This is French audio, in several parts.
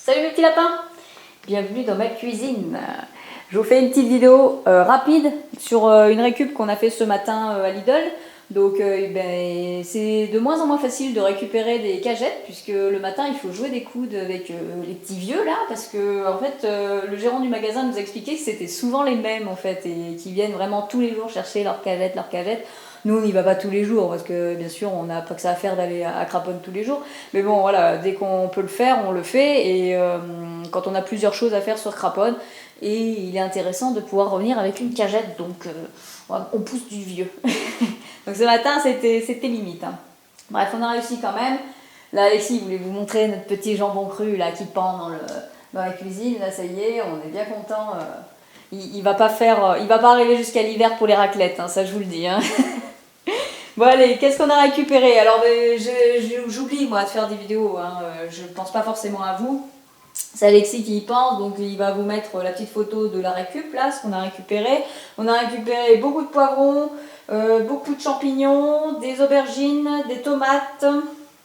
Salut mes petits lapins, bienvenue dans ma cuisine. Je vous fais une petite vidéo rapide sur une récup qu'on a fait ce matin à Lidl. Donc c'est de moins en moins facile de récupérer des cagettes puisque le matin il faut jouer des coudes avec les petits vieux là parce que en fait le gérant du magasin nous a expliqué que c'était souvent les mêmes en fait et qui viennent vraiment tous les jours chercher leurs cagettes. Nous on n'y va pas tous les jours parce que bien sûr on n'a pas que ça à faire d'aller à Craponne tous les jours, mais bon voilà, dès qu'on peut le faire on le fait et quand on a plusieurs choses à faire sur Craponne, et il est intéressant de pouvoir revenir avec une cagette, donc on pousse du vieux. Donc ce matin c'était limite, hein. Bref, on a réussi quand même. Là Alexis voulait vous montrer notre petit jambon cru là qui pend dans la cuisine. Là ça y est, on est bien content. Il va pas arriver jusqu'à l'hiver pour les raclettes, hein, ça je vous le dis, hein. Bon allez, qu'est-ce qu'on a récupéré? Alors j'oublie moi de faire des vidéos, hein. Je ne pense pas forcément à vous. C'est Alexis qui y pense, donc il va vous mettre la petite photo de la récup, là, ce qu'on a récupéré. On a récupéré beaucoup de poivrons, beaucoup de champignons, des aubergines, des tomates.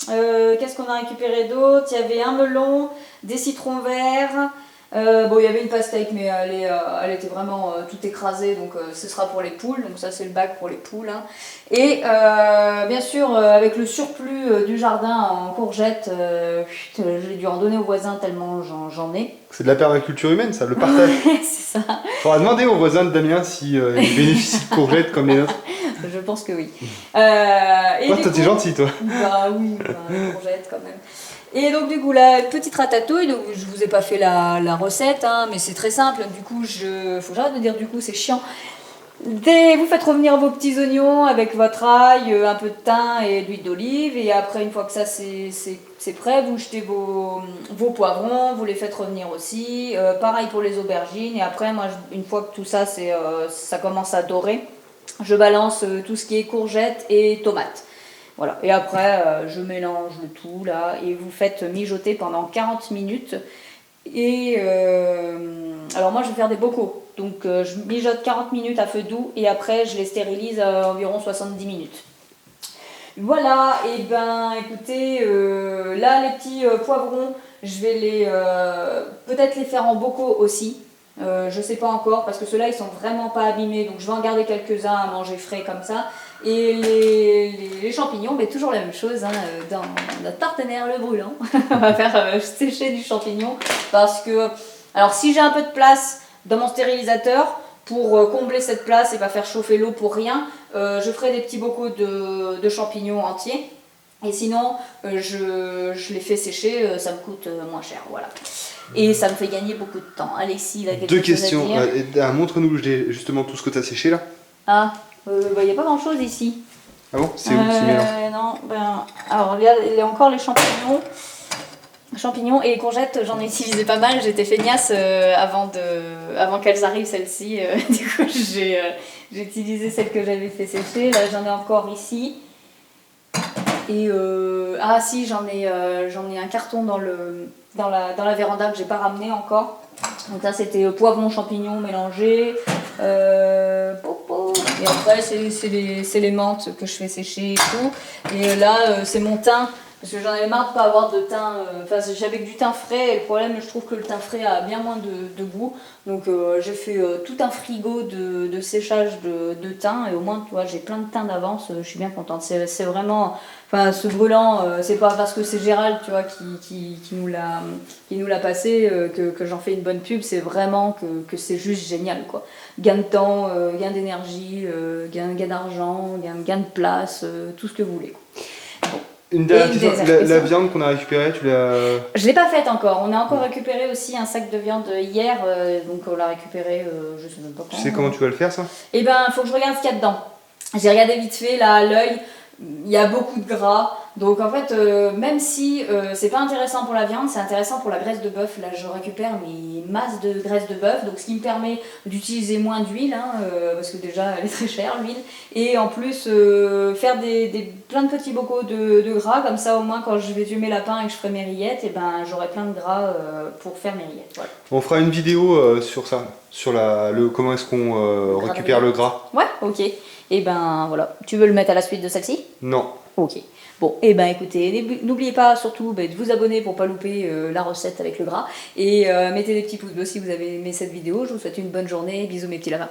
Qu'est-ce qu'on a récupéré d'autre? Il y avait un melon, des citrons verts. Bon, il y avait une pastèque, mais elle était vraiment toute écrasée, donc ce sera pour les poules. Donc ça, c'est le bac pour les poules, hein. Et bien sûr, avec le surplus du jardin en courgettes, j'ai dû en donner aux voisins tellement j'en ai. C'est de la permaculture humaine, ça, le partage. C'est ça. Faudra demander aux voisins de Damien s'ils bénéficient de courgettes comme les nôtres. Je pense que oui. Toi, t'es gentil, toi. Bah oui, les courgettes quand même. Et donc du coup, la petite ratatouille, donc je vous ai pas fait la recette, hein, mais c'est très simple. Du coup, faut que j'arrête de dire du coup, c'est chiant. Vous faites revenir vos petits oignons avec votre ail, un peu de thym et de l'huile d'olive. Et après, une fois que ça c'est prêt, vous jetez vos poivrons, vous les faites revenir aussi. Pareil pour les aubergines. Et après, moi, une fois que tout ça, ça commence à dorer, je balance tout ce qui est courgettes et tomates. Voilà. Et après, je mélange le tout là et vous faites mijoter pendant 40 minutes. Et alors moi je vais faire des bocaux, donc je mijote 40 minutes à feu doux et après je les stérilise à environ 70 minutes. Voilà, et ben écoutez, là les petits poivrons, je vais peut-être les faire en bocaux aussi. Je sais pas encore parce que ceux-là ils sont vraiment pas abîmés, donc je vais en garder quelques-uns à manger frais comme ça. Et les champignons, mais toujours la même chose, hein, dans notre partenaire le brûlant. On va faire sécher du champignon parce que, alors si j'ai un peu de place dans mon stérilisateur pour combler cette place et pas faire chauffer l'eau pour rien, je ferai des petits bocaux de champignons entiers. Et sinon, je les fais sécher, ça me coûte moins cher, voilà. Et ça me fait gagner beaucoup de temps. Alexis, il a quelque chose à dire. Deux questions. Montre-nous justement tout ce que tu as séché là. Ah, il n'y a pas grand chose ici. Ah bon? C'est où que tu mets là? Non, alors il y a encore les champignons et les courgettes, j'en ai utilisé pas mal. J'étais feignasse avant qu'elles arrivent celles-ci. Du coup, j'ai utilisé celles que j'avais fait sécher. Là, j'en ai encore ici. Et si, j'en ai un carton dans la véranda que j'ai pas ramené encore. Donc ça c'était poivron champignons mélangés. Et après c'est les menthes que je fais sécher et tout. Et là c'est mon thym. Parce que j'en avais marre de pas avoir de thym. J'avais que du thym frais et le problème, je trouve que le thym frais a bien moins de goût. Donc j'ai fait tout un frigo de séchage de thym et au moins tu vois, j'ai plein de thym d'avance. Je suis bien contente. C'est vraiment, ce brûlant, c'est pas parce que c'est Gérald, tu vois, qui nous l'a passé que j'en fais une bonne pub. C'est vraiment que c'est juste génial, quoi. Gain de temps, gain d'énergie, gain d'argent, gain de place, tout ce que vous voulez, quoi. Une dernière question, la viande qu'on a récupérée, tu l'as... Je l'ai pas faite encore. On a encore récupéré aussi un sac de viande hier, donc on l'a récupéré, je sais même pas quand. Tu sais comment tu vas le faire ça? Eh ben, faut que je regarde ce qu'il y a dedans. J'ai regardé vite fait là à l'œil. Il y a beaucoup de gras, donc en fait même si c'est pas intéressant pour la viande, c'est intéressant pour la graisse de bœuf. Là je récupère mes masses de graisse de bœuf, donc ce qui me permet d'utiliser moins d'huile, hein, parce que déjà elle est très chère l'huile, et en plus faire plein de petits bocaux de gras, comme ça au moins quand je vais tuer mes lapins et que je ferai mes rillettes, et ben j'aurai plein de gras pour faire mes rillettes. Voilà. On fera une vidéo sur ça, sur comment est-ce qu'on récupère le gras. Ouais, ok. Et ben voilà, tu veux le mettre à la suite de celle-ci? Non. Ok. Bon, et ben écoutez, n'oubliez pas surtout de vous abonner pour pas louper la recette avec le gras. Et mettez des petits pouces bleus si vous avez aimé cette vidéo. Je vous souhaite une bonne journée. Bisous mes petits lapins.